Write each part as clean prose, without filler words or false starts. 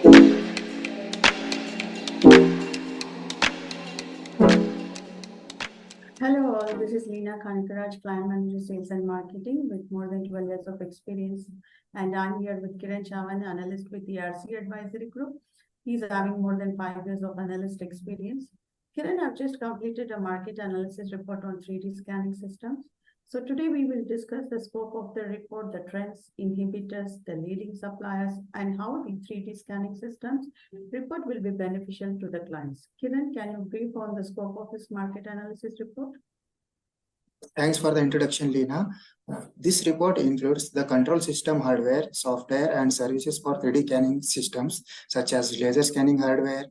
Hello all, this is Lena, Client Manager Sales and Marketing with more than 12 years of experience. And I'm here with Kiran, Chavan, analyst with the RC Advisory Group. He's having more than 5 years of analyst experience. Kiran, I've just completed a market analysis report on 3D scanning systems. So today we will discuss the scope of the report, the trends, inhibitors, the leading suppliers, and how the 3D scanning systems report will be beneficial to the clients. Kiran, can you brief on the scope of this market analysis report? Thanks for the introduction, Lena. This report includes the control system hardware, software, and services for 3D scanning systems, such as laser scanning hardware,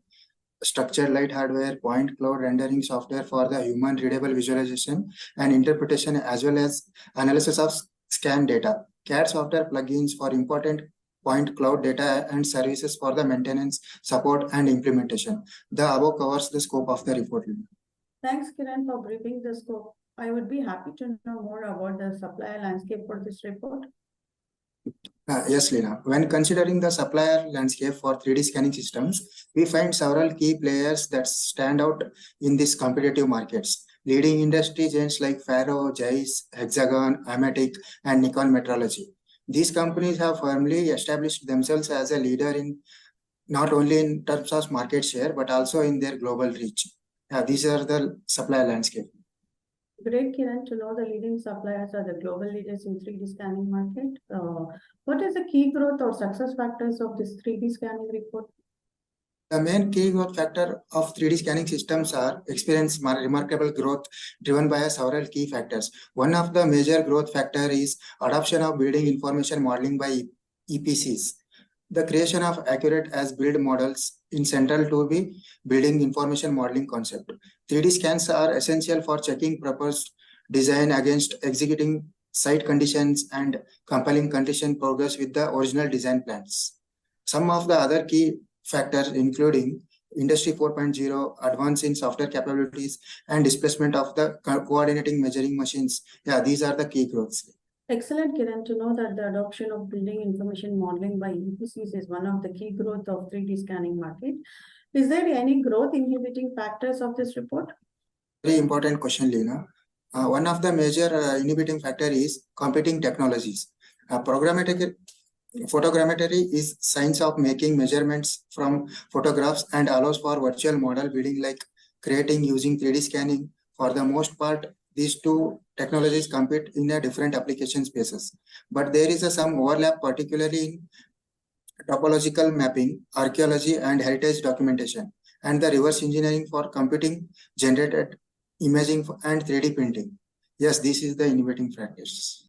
structured light hardware, point cloud rendering software for the human readable visualization and interpretation, as well as analysis of scan data, CAD software plugins for important point cloud data, and services for the maintenance, support, and implementation. The above covers the scope of the report. Thanks, Kiran, for briefing the scope. I would be happy to know more about the supplier landscape for this report. Yes, Lena. When considering the supplier landscape for 3D scanning systems, we find several key players that stand out in these competitive markets. Leading industry giants like Faro, Zeiss, Hexagon, Amatic, and Nikon Metrology. These companies have firmly established themselves as a leader in not only in terms of market share, but also in their global reach. These are the supplier landscape. Great, Kiran, to know the leading suppliers are the global leaders in 3D scanning market. What is the key growth or success factors of this 3D scanning report? The main key growth factor of 3D scanning systems are experience remarkable growth driven by several key factors. One of the major growth factor is adoption of building information modeling by EPCs. The creation of accurate as-built models in central to be building information modeling concept. 3D scans are essential for checking proposed design against executing site conditions and compelling condition progress with the original design plans. Some of the other key factors including Industry 4.0, advance in software capabilities, and displacement of the coordinating measuring machines. These are the key growths. Excellent, Kiran, to know that the adoption of building information modeling by EPCs is one of the key growth of 3D scanning market. Is there any growth inhibiting factors of this report? Very important question, Lena. One of the major inhibiting factor is competing technologies. Photogrammetry is science of making measurements from photographs and allows for virtual model building like creating using 3D scanning. For the most part, these two technologies compete in a different application spaces, but there is some overlap, particularly in topological mapping, archaeology, and heritage documentation, and the reverse engineering for computing generated imaging and 3D printing. Yes, this is the innovating practice.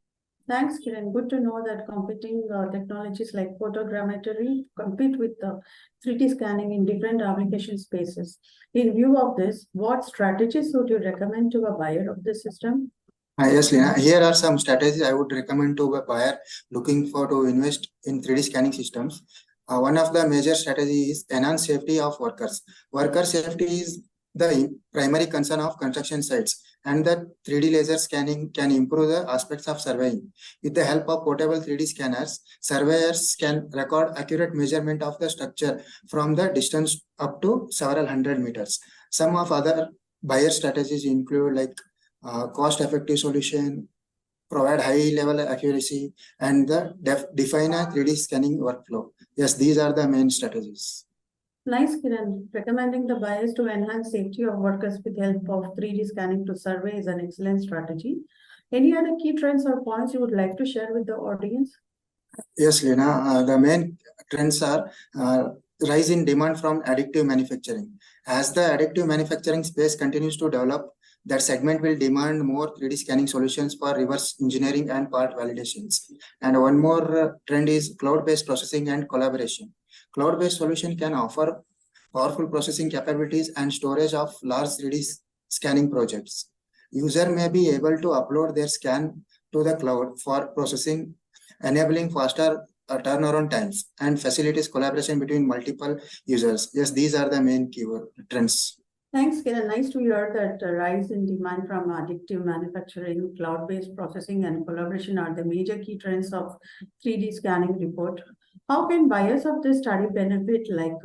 Thanks, Kiran. Good to know that competing technologies like photogrammetry compete with the 3D scanning in different application spaces. In view of this, what strategies would you recommend to a buyer of this system? Yes, Lena. Here are some strategies I would recommend to a buyer looking for to invest in 3D scanning systems. One of the major strategies is enhance safety of workers. Worker safety is the primary concern of construction sites, and the 3D laser scanning can improve the aspects of surveying. With the help of portable 3D scanners, surveyors can record accurate measurement of the structure from the distance up to several hundred meters. Some of other buyer strategies include like cost-effective solution, provide high-level accuracy, and the define a 3D scanning workflow. Yes, these are the main strategies. Nice, Kiran. Recommending the buyers to enhance safety of workers with help of 3D scanning to survey is an excellent strategy. Any other key trends or points you would like to share with the audience? Yes, Lena. The main trends are rise in demand from additive manufacturing. As the additive manufacturing space continues to develop, that segment will demand more 3D scanning solutions for reverse engineering and part validations. And one more trend is cloud-based processing and collaboration. Cloud-based solution can offer powerful processing capabilities and storage of large 3D scanning projects. User may be able to upload their scan to the cloud for processing, enabling faster turnaround times and facilities collaboration between multiple users. Yes, these are the main keyword trends. Thanks, Kiran. Nice to hear that rise in demand from additive manufacturing, cloud-based processing, and collaboration are the major key trends of 3D scanning report. How can buyers of this study benefit, like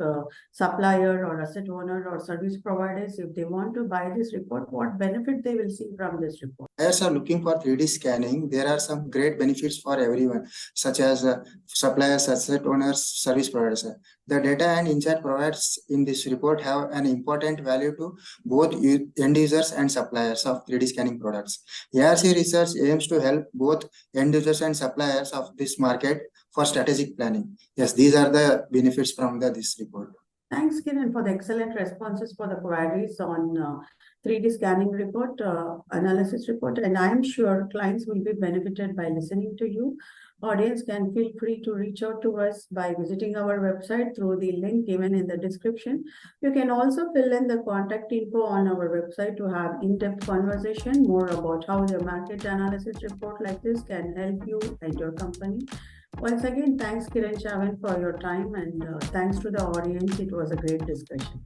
supplier or asset owner or service providers? If they want to buy this report, what benefit they will see from this report? Buyers are looking for 3D scanning. There are some great benefits for everyone, such as suppliers, asset owners, service providers. The data and insight provides in this report have an important value to both end users and suppliers of 3D scanning products. ARC research aims to help both end users and suppliers of this market for strategic planning. Yes, these are the benefits from this report. Thanks, Kiran, for the excellent responses for the queries on 3D scanning report, analysis report, and I'm sure clients will be benefited by listening to you. Audience can feel free to reach out to us by visiting our website through the link given in the description. You can also fill in the contact info on our website to have in-depth conversation more about how the market analysis report like this can help you and your company. Once again, thanks Kiran Chavan for your time, and thanks to the audience. It was a great discussion.